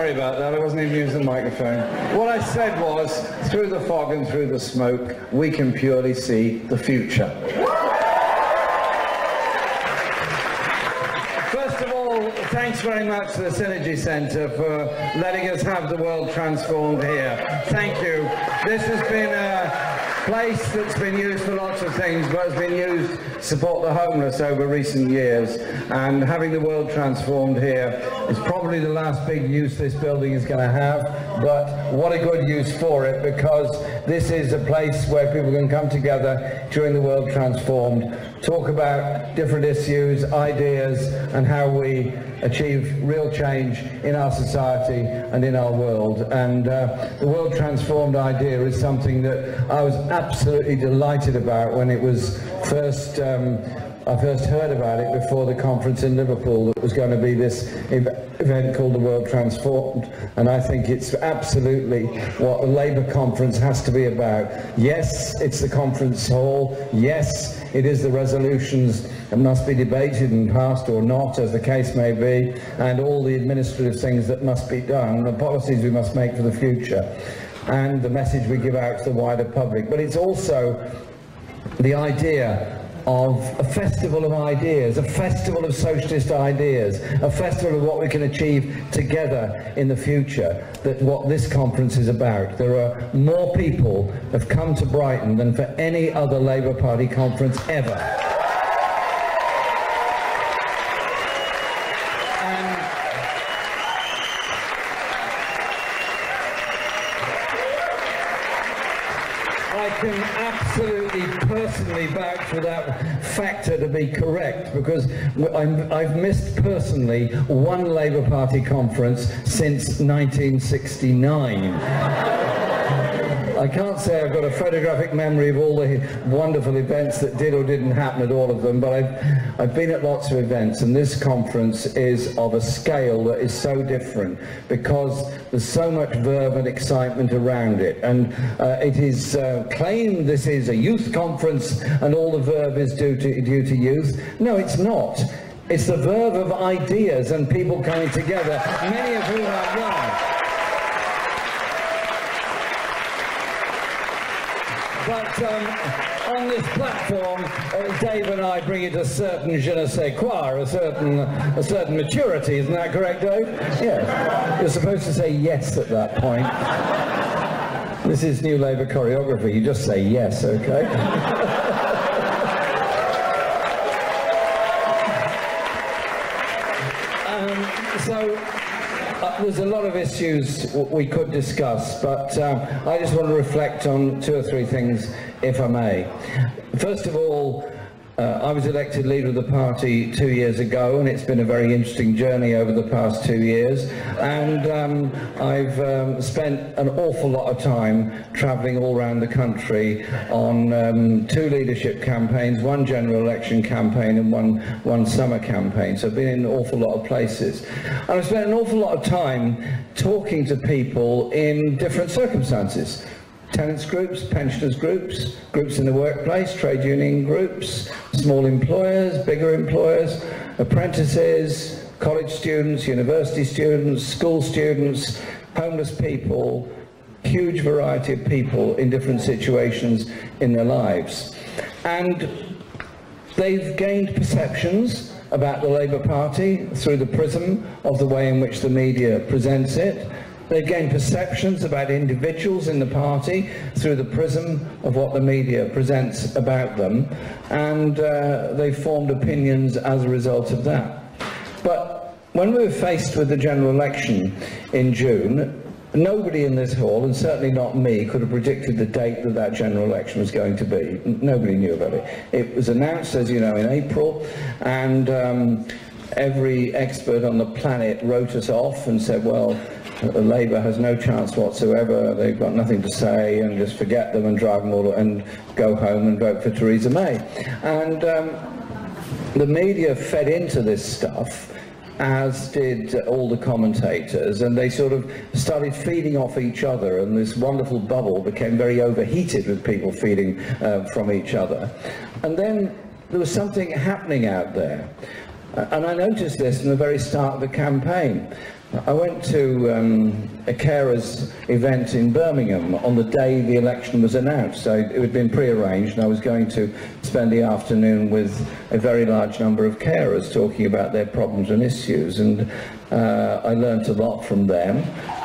sorry about that, I wasn't even using the microphone. What I said was, through the fog and through the smoke, we can purely see the future. First of all, thanks very much to the Synergy Centre for letting us have the world transformed here. Thank you. This has been a place that's been used for lots of things, but has been used to support the homeless over recent years, and having the world transformed here is probably the last big use this building is going to have, but what a good use for it, because this is a place where people can come together during the world transformed, talk about different issues, ideas, and how we achieve real change in our society and in our world. And the world transformed idea is something that I was absolutely delighted about when it was first I first heard about it before the conference in Liverpool that was going to be this event called the World Transformed, and I think it's absolutely what a Labour conference has to be about. Yes, it's the conference hall, yes, it is the resolutions that must be debated and passed or not, as the case may be, and all the administrative things that must be done, the policies we must make for the future, and the message we give out to the wider public. But it's also the idea of a festival of ideas, a festival of socialist ideas, a festival of what we can achieve together in the future, that what this conference is about. There are more people have come to Brighton than for any other Labour Party conference ever. I can absolutely personally vouch for that factor to be correct, because I've missed personally one Labour Party conference since 1969. I can't say I've got a photographic memory of all the wonderful events that did or didn't happen at all of them, but I've been at lots of events, and this conference is of a scale that is so different because there's so much verve and excitement around it, and it is claimed this is a youth conference and all the verve is due to youth. No, it's not. It's the verve of ideas and people coming together, many of whom are young. But on this platform, Dave and I bring it a certain je ne sais quoi, a certain maturity. Isn't that correct, Dave? Yes. You're supposed to say yes at that point. This is New Labour choreography. You just say yes, okay? There's a lot of issues we could discuss, but I just want to reflect on two or three things, if I may. First of all, I was elected leader of the party 2 years ago, and it's been a very interesting journey over the past 2 years, and I've spent an awful lot of time travelling all around the country on 2 leadership campaigns, 1 general election campaign and one summer campaign, so I've been in an awful lot of places. And I've spent an awful lot of time talking to people in different circumstances. Tenants groups, pensioners groups, groups in the workplace, trade union groups, small employers, bigger employers, apprentices, college students, university students, school students, homeless people, huge variety of people in different situations in their lives. And they've gained perceptions about the Labour Party through the prism of the way in which the media presents it. They've gained perceptions about individuals in the party through the prism of what the media presents about them, and they've formed opinions as a result of that. But when we were faced with the general election in June, nobody in this hall, and certainly not me, could have predicted the date that that general election was going to be. Nobody knew about it. It was announced, as you know, in April, and every expert on the planet wrote us off and said, well, Labour has no chance whatsoever, they've got nothing to say, and just forget them and drive them all and go home and vote for Theresa May. And the media fed into this stuff, as did all the commentators, and they sort of started feeding off each other, and this wonderful bubble became very overheated with people feeding from each other. And then there was something happening out there, and I noticed this from the very start of the campaign. I went to a carers event in Birmingham on the day the election was announced. So it had been pre-arranged, and I was going to spend the afternoon with a very large number of carers talking about their problems and issues, and I learnt a lot from them,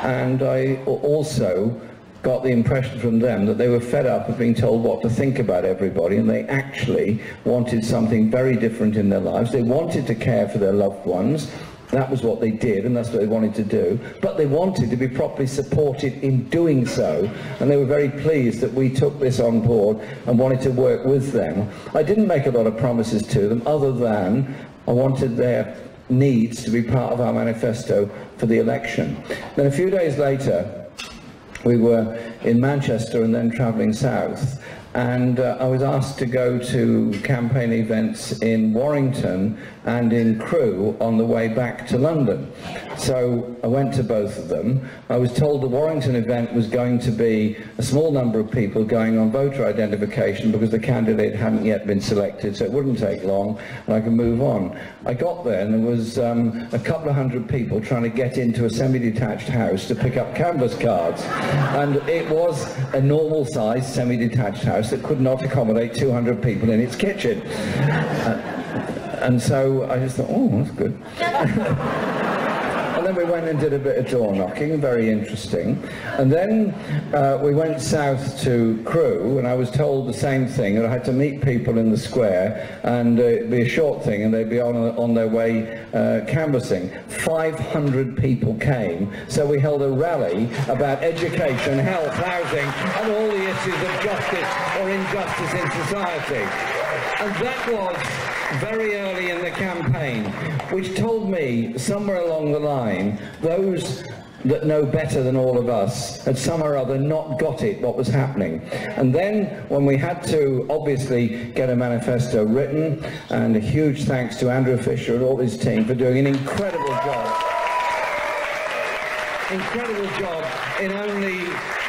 and I also got the impression from them that they were fed up of being told what to think about everybody, and they actually wanted something very different in their lives. They wanted to care for their loved ones. That was what they did, and that's what they wanted to do, but they wanted to be properly supported in doing so, and they were very pleased that we took this on board and wanted to work with them. I didn't make a lot of promises to them, other than I wanted their needs to be part of our manifesto for the election. Then a few days later, we were in Manchester and then travelling south, and I was asked to go to campaign events in Warrington and in Crewe on the way back to London. So I went to both of them. I was told the Warrington event was going to be a small number of people going on voter identification because the candidate hadn't yet been selected, so it wouldn't take long and I could move on. I got there and there was a couple of hundred people trying to get into a semi-detached house to pick up canvas cards, and it was a normal-sized semi-detached house that could not accommodate 200 people in its kitchen. And so I just thought, oh, that's good. And then we went and did a bit of door knocking, very interesting. And then we went south to Crewe, and I was told the same thing, that I had to meet people in the square, and it'd be a short thing, and they'd be on their way canvassing. 500 people came, so we held a rally about education, health, housing, and all the issues of justice or injustice in society. And that was very early in the campaign, which told me somewhere along the line, those that know better than all of us had somehow or other not got it, what was happening. And then when we had to obviously get a manifesto written, and a huge thanks to Andrew Fisher and all his team for doing an incredible job in only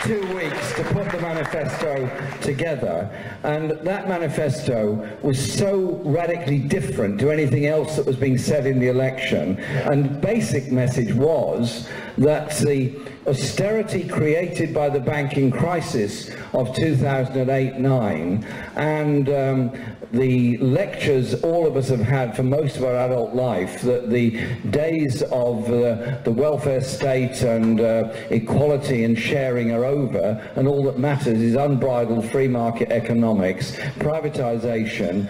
2 weeks to put the manifesto together. And that manifesto was so radically different to anything else that was being said in the election. And basic message was that the austerity created by the banking crisis of 2008-9 and the lectures all of us have had for most of our adult life, that the days of the welfare state and equality and sharing are over, and all that matters is unbridled free market economics, privatisation,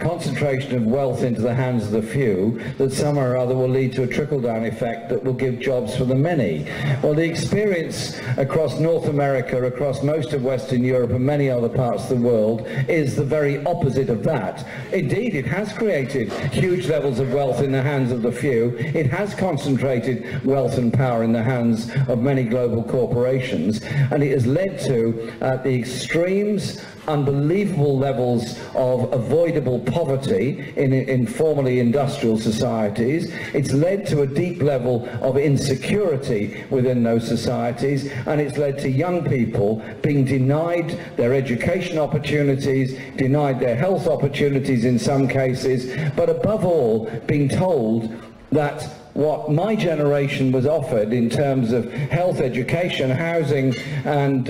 concentration of wealth into the hands of the few, that somehow or other will lead to a trickle-down effect that will give jobs for the many. Well, the experience across North America, across most of Western Europe and many other parts of the world is the very opposite of that. Indeed, it has created huge levels of wealth in the hands of the few. It has concentrated wealth and power in the hands of many global corporations, and it has led to, at the extremes, unbelievable levels of avoidable poverty in formerly industrial societies. It's led to a deep level of insecurity within those societies, and it's led to young people being denied their education opportunities, denied their health opportunities in some cases, but above all being told that what my generation was offered in terms of health, education, housing, and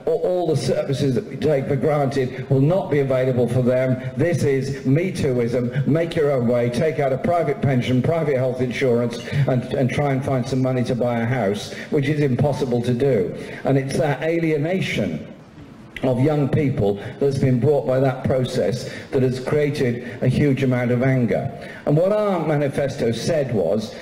all the services that we take for granted will not be available for them. This is Me Tooism, make your own way, take out a private pension, private health insurance, and try and find some money to buy a house, which is impossible to do. And it's that alienation of young people that's been brought by that process that has created a huge amount of anger. And what our manifesto said was,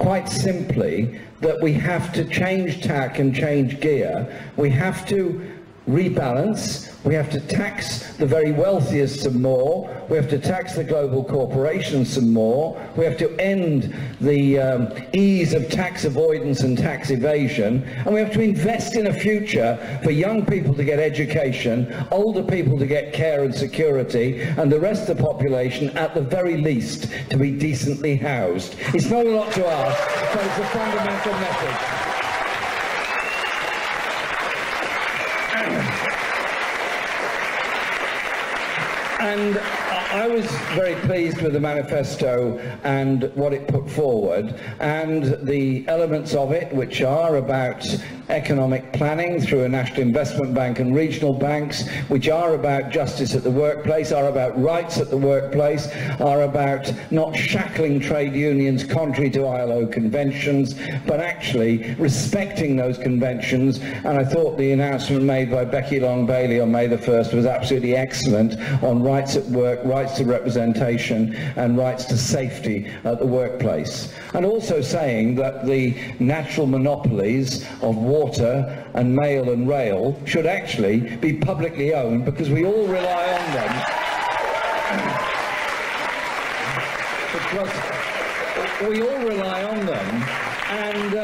quite simply, that we have to change tack and change gear. We have to rebalance. We have to tax the very wealthiest some more. We have to tax the global corporations some more. We have to end the ease of tax avoidance and tax evasion. And we have to invest in a future for young people to get education, older people to get care and security, and the rest of the population, at the very least, to be decently housed. It's not a lot to ask, but it's a fundamental message. And I was very pleased with the manifesto and what it put forward, and the elements of it which are about economic planning through a national investment bank and regional banks, which are about justice at the workplace, are about rights at the workplace, are about not shackling trade unions contrary to ILO conventions, but actually respecting those conventions. And I thought the announcement made by Becky Long-Bailey on May the 1st was absolutely excellent on rights at work, rights to representation and rights to safety at the workplace. And also saying that the natural monopolies of water and mail and rail should actually be publicly owned, because we all rely on them. Because we all rely on them, and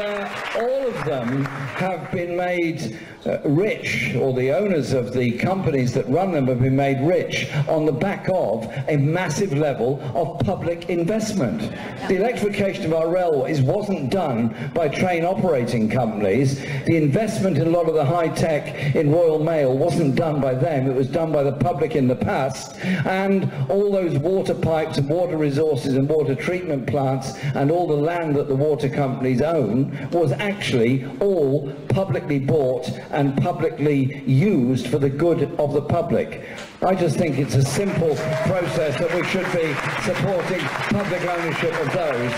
all of them have been made rich, or the owners of the companies that run them have been made rich on the back of a massive level of public investment. The electrification of our railways wasn't done by train operating companies. The investment in a lot of the high tech in Royal Mail wasn't done by them, it was done by the public in the past. And all those water pipes and water resources and water treatment plants and all the land that the water companies own was actually all publicly bought and publicly used for the good of the public. I just think it's a simple process that we should be supporting public ownership of those,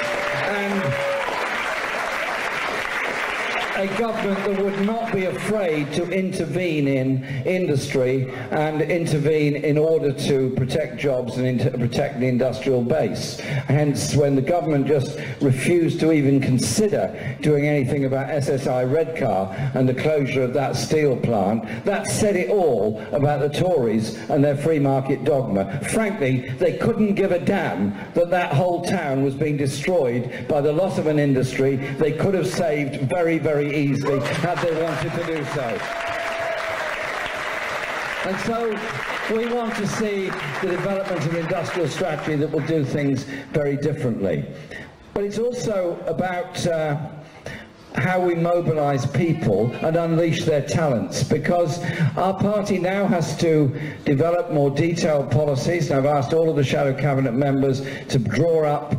and a government that would not be afraid to intervene in industry and intervene in order to protect jobs and protect the industrial base. Hence, when the government just refused to even consider doing anything about SSI Redcar and the closure of that steel plant, that said it all about the Tories and their free market dogma. Frankly, they couldn't give a damn that that whole town was being destroyed by the loss of an industry they could have saved very, very easily had they wanted to do so. And so we want to see the development of an industrial strategy that will do things very differently. But it's also about how we mobilise people and unleash their talents, because our party now has to develop more detailed policies, and I've asked all of the shadow cabinet members to draw up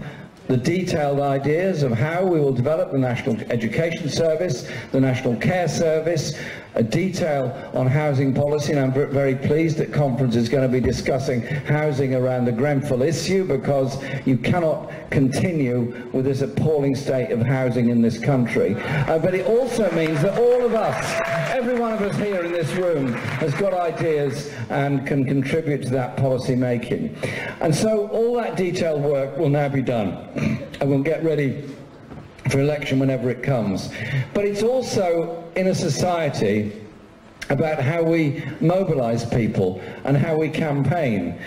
the detailed ideas of how we will develop the National Education Service, the National Care Service, a detail on housing policy, and I'm very pleased that conference is going to be discussing housing around the Grenfell issue, because you cannot continue with this appalling state of housing in this country. But it also means that all of us, every one of us here in this room, has got ideas and can contribute to that policy making. And so all that detailed work will now be done, and we'll get ready for election whenever it comes. But it's also, in a society, about how we mobilise people and how we campaign.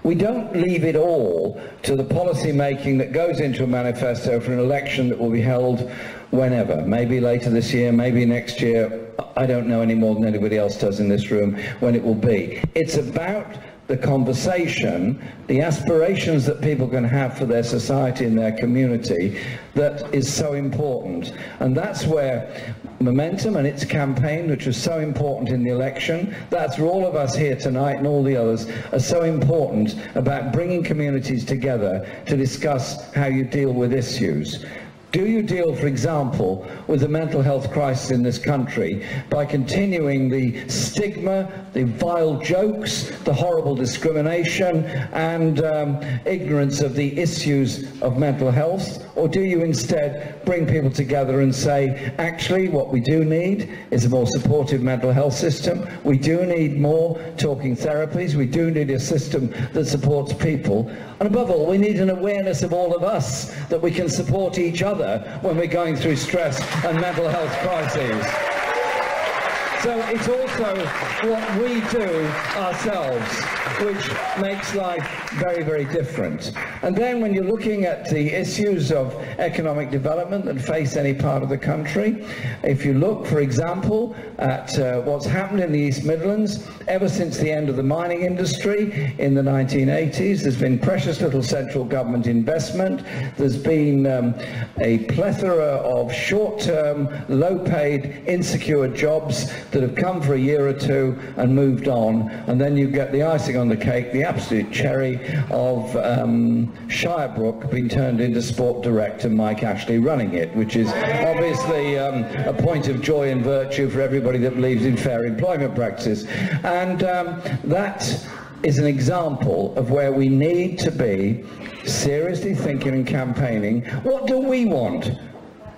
We don't leave it all to the policy making that goes into a manifesto for an election that will be held whenever, maybe later this year, maybe next year. I don't know any more than anybody else does in this room when it will be. It's about the conversation, the aspirations that people can have for their society and their community that is so important. And that's where Momentum and its campaign, which was so important in the election, that's where all of us here tonight and all the others are so important about bringing communities together to discuss how you deal with issues. Do you deal, for example, with the mental health crisis in this country by continuing the stigma, the vile jokes, the horrible discrimination and ignorance of the issues of mental health? Or do you instead bring people together and say, actually what we do need is a more supportive mental health system, we do need more talking therapies, we do need a system that supports people, and above all we need an awareness of all of us that we can support each other when we're going through stress and mental health crises. So it's also what we do ourselves which makes life very, very different. And then when you're looking at the issues of economic development that face any part of the country, if you look, for example, at what's happened in the East Midlands, ever since the end of the mining industry in the 1980s, there's been precious little central government investment. There's been a plethora of short-term, low-paid, insecure jobs that have come for a year or two and moved on, and then you get the icing on the cake, the absolute cherry of Shirebrook being turned into sport director, Mike Ashley running it, which is obviously a point of joy and virtue for everybody that believes in fair employment practices. And that is an example of where we need to be seriously thinking and campaigning. What do we want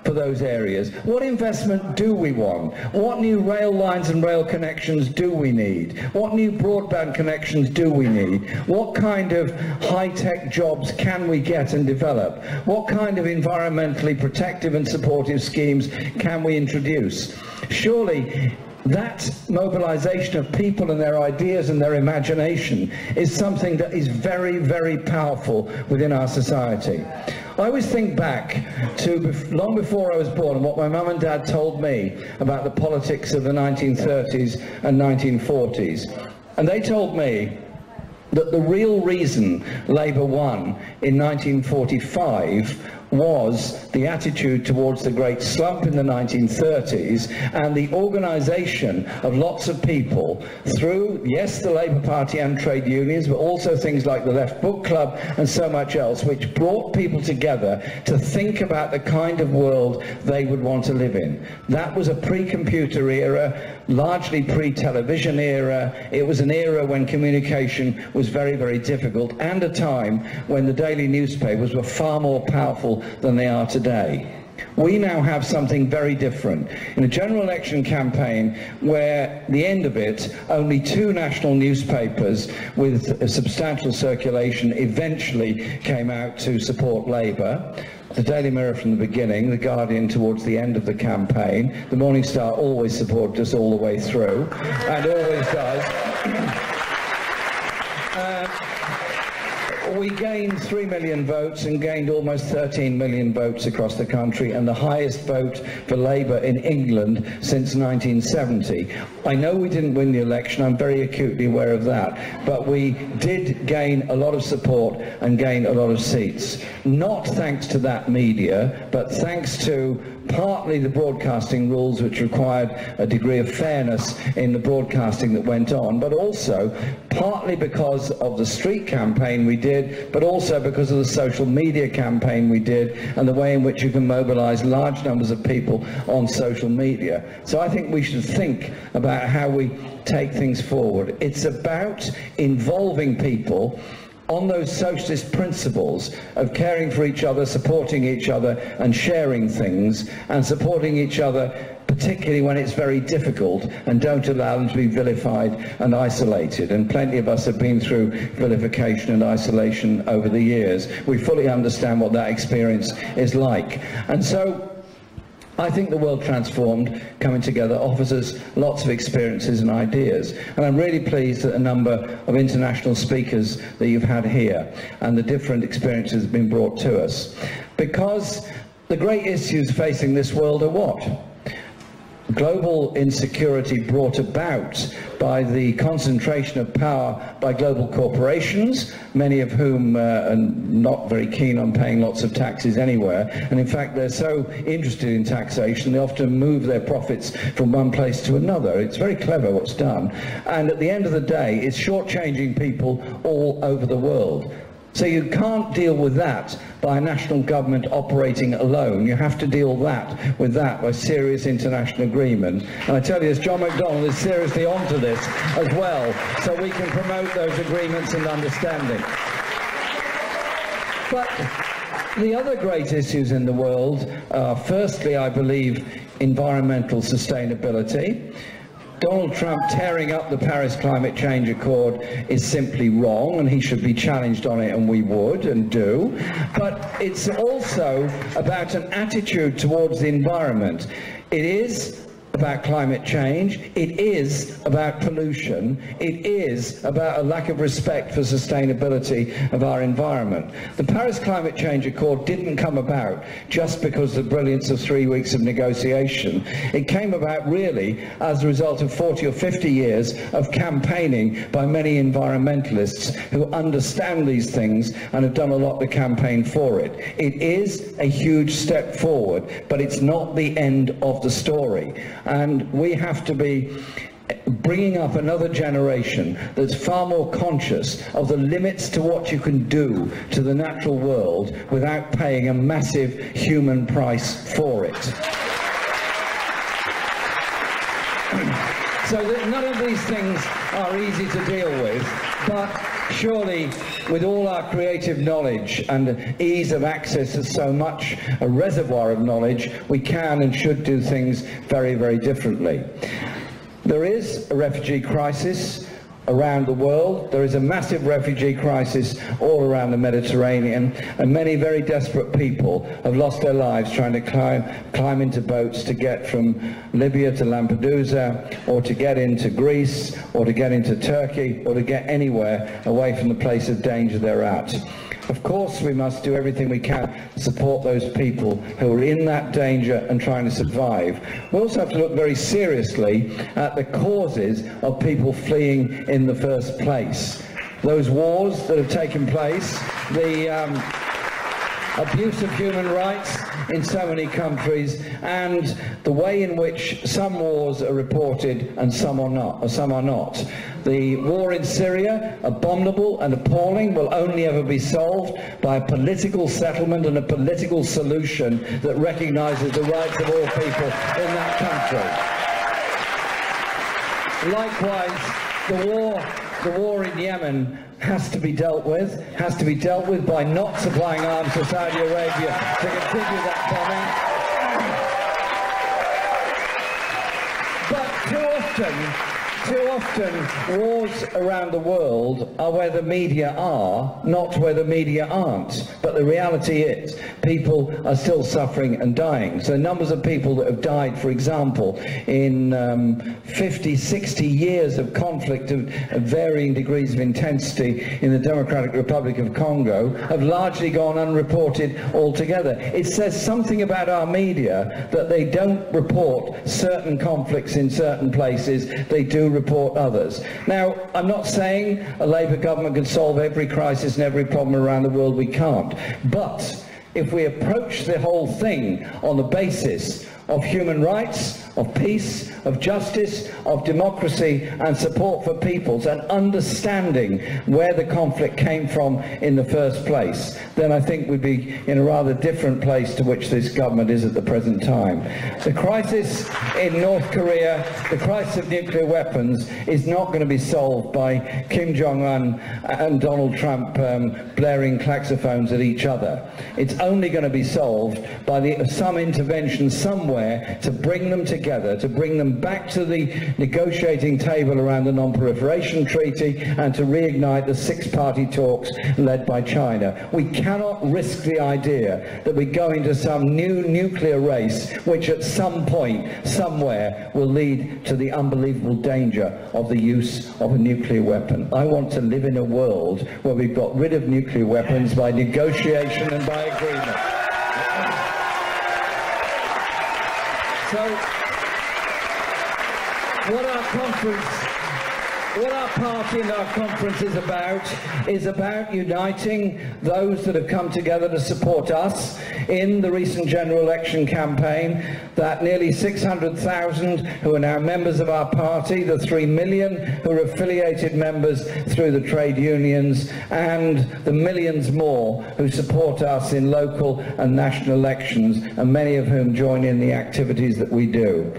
for those areas? What investment do we want? What new rail lines and rail connections do we need? What new broadband connections do we need? What kind of high-tech jobs can we get and develop? What kind of environmentally protective and supportive schemes can we introduce? Surely that mobilization of people and their ideas and their imagination is something that is very, very powerful within our society. I always think back to long before I was born, what my mum and dad told me about the politics of the 1930s and 1940s. And they told me that the real reason Labour won in 1945 was the attitude towards the great slump in the 1930s and the organisation of lots of people through, yes, the Labour Party and trade unions, but also things like the Left Book Club and so much else, which brought people together to think about the kind of world they would want to live in. That was a pre-computer era, largely pre-television era. It was an era when communication was very, very difficult, and a time when the daily newspapers were far more powerful than they are today. We now have something very different. In a general election campaign where, at the end of it, only 2 national newspapers with a substantial circulation eventually came out to support Labour. The Daily Mirror from the beginning, The Guardian towards the end of the campaign. The Morning Star always supported us all the way through, and always does. We gained 3 million votes and gained almost 13 million votes across the country, and the highest vote for Labour in England since 1970. I know we didn't win the election, I'm very acutely aware of that, but we did gain a lot of support and gain a lot of seats. Not thanks to that media, but thanks to partly the broadcasting rules, which required a degree of fairness in the broadcasting that went on, but also partly because of the street campaign we did, but also because of the social media campaign we did, and the way in which you can mobilize large numbers of people on social media. So I think we should think about how we take things forward. It's about involving people on those socialist principles of caring for each other, supporting each other and sharing things, and supporting each other particularly when it's very difficult, and don't allow them to be vilified and isolated. And plenty of us have been through vilification and isolation over the years. We fully understand what that experience is like. And so I think the World Transformed coming together offers us lots of experiences and ideas, and I'm really pleased that a number of international speakers that you've had here and the different experiences have been brought to us, because the great issues facing this world are what? Global insecurity brought about by the concentration of power by global corporations, many of whom are not very keen on paying lots of taxes anywhere, and in fact they're so interested in taxation they often move their profits from one place to another. It's very clever what's done, and at the end of the day it's shortchanging people all over the world. So you can't deal with that by a national government operating alone. You have to deal with that by serious international agreement. And I tell you, as John McDonnell is seriously onto this as well, so we can promote those agreements and understanding. But the other great issues in the world are, firstly, I believe, environmental sustainability. Donald Trump tearing up the Paris Climate Change Accord is simply wrong, and he should be challenged on it, and we would and do. But it's also about an attitude towards the environment. It is about climate change, it is about pollution, it is about a lack of respect for sustainability of our environment. The Paris Climate Change Accord didn't come about just because of the brilliance of 3 weeks of negotiation. It came about really as a result of 40 or 50 years of campaigning by many environmentalists who understand these things and have done a lot to campaign for it. It is a huge step forward, but it's not the end of the story. and we have to be bringing up another generation that's far more conscious of the limits to what you can do to the natural world without paying a massive human price for it. So that none of these things are easy to deal with, but surely with all our creative knowledge and ease of access to so much a reservoir of knowledge, we can and should do things very, very differently. There is a refugee crisis around the world. There is a massive refugee crisis all around the Mediterranean, and many very desperate people have lost their lives trying to climb into boats to get from Libya to Lampedusa, or to get into Greece, or to get into Turkey, or to get anywhere away from the place of danger they're at. Of course, we must do everything we can to support those people who are in that danger and trying to survive. We also have to look very seriously at the causes of people fleeing in the first place. Those wars that have taken place, the abuse of human rights in so many countries, and the way in which some wars are reported and some are not. The war in Syria, abominable and appalling, will only ever be solved by a political settlement and a political solution that recognises the rights of all people in that country. Likewise, the war in Yemen has to be dealt with by not supplying arms to Saudi Arabia to continue that bombing. But too often, wars around the world are where the media are, not where the media aren't. But the reality is, people are still suffering and dying. So numbers of people that have died, for example, in 50, 60 years of conflict of varying degrees of intensity in the Democratic Republic of Congo have largely gone unreported altogether. It says something about our media that they don't report certain conflicts in certain places, they do report others. Now, I'm not saying a Labour government can solve every crisis and every problem around the world. We can't. But if we approach the whole thing on the basis of human rights, of peace, of justice, of democracy and support for peoples, and understanding where the conflict came from in the first place, then I think we'd be in a rather different place to which this government is at the present time. The crisis in North Korea, the crisis of nuclear weapons, is not going to be solved by Kim Jong-un and Donald Trump blaring klaxophones at each other. It's only going to be solved by some intervention somewhere to bring them together, to bring them back to the negotiating table around the Non-Proliferation Treaty, and to reignite the six-party talks led by China. We cannot risk the idea that we go into some new nuclear race which at some point, somewhere, will lead to the unbelievable danger of the use of a nuclear weapon. I want to live in a world where we've got rid of nuclear weapons by negotiation and by agreement. So, what our party and our conference is about uniting those that have come together to support us in the recent general election campaign, that nearly 600,000 who are now members of our party, the 3 million who are affiliated members through the trade unions, and the millions more who support us in local and national elections, and many of whom join in the activities that we do.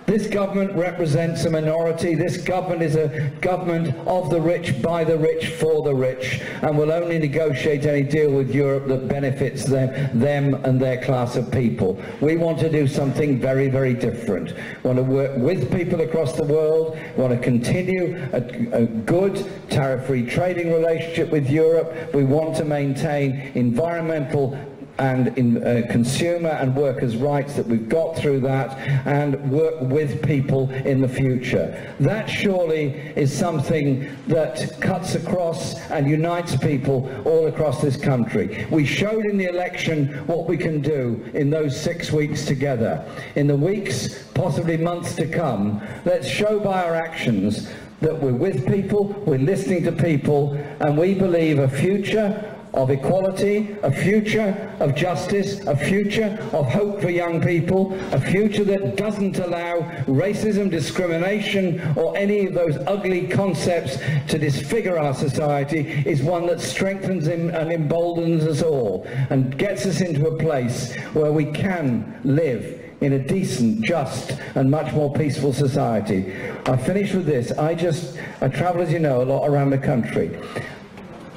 This government represents a minority. This government is a government of the rich, by the rich, for the rich, and will only negotiate any deal with Europe that benefits them and their class of people. We want to do something very, very different. We want to work with people across the world. We want to continue a good tariff-free trading relationship with Europe. We want to maintain environmental and in consumer and workers' rights that we've got through that, and work with people in the future. That surely is something that cuts across and unites people all across this country. We showed in the election what we can do in those 6 weeks together. In the weeks, possibly months to come, let's show by our actions that we're with people, we're listening to people, and we believe a future of equality, a future of justice, a future of hope for young people, a future that doesn't allow racism, discrimination, or any of those ugly concepts to disfigure our society, is one that strengthens and emboldens us all and gets us into a place where we can live in a decent, just and much more peaceful society. I finish with this. I travel, as you know, a lot around the country.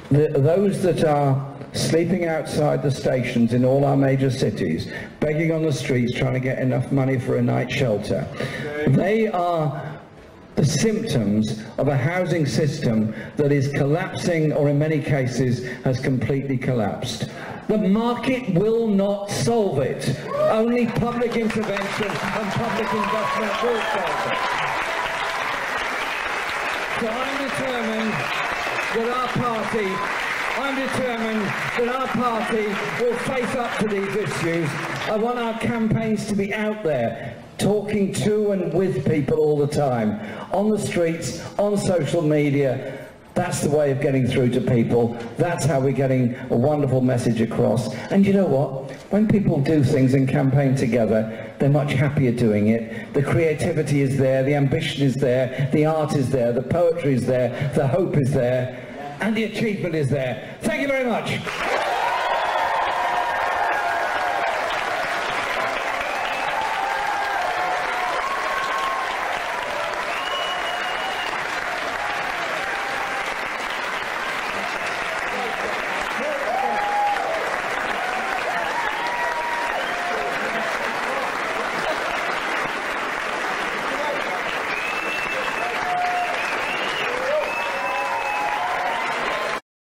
Those that are sleeping outside the stations in all our major cities, begging on the streets, trying to get enough money for a night shelter, they are the symptoms of a housing system that is collapsing, or in many cases has completely collapsed. The market will not solve it. Only public intervention and public investment will solve it. So I'm determined that our party will face up to these issues. I want our campaigns to be out there, talking to and with people all the time, on the streets, on social media. That's the way of getting through to people. That's how we're getting a wonderful message across. And you know what? When people do things and campaign together, they're much happier doing it. The creativity is there, the ambition is there, the art is there, the poetry is there, the hope is there, and the achievement is there. Thank you very much.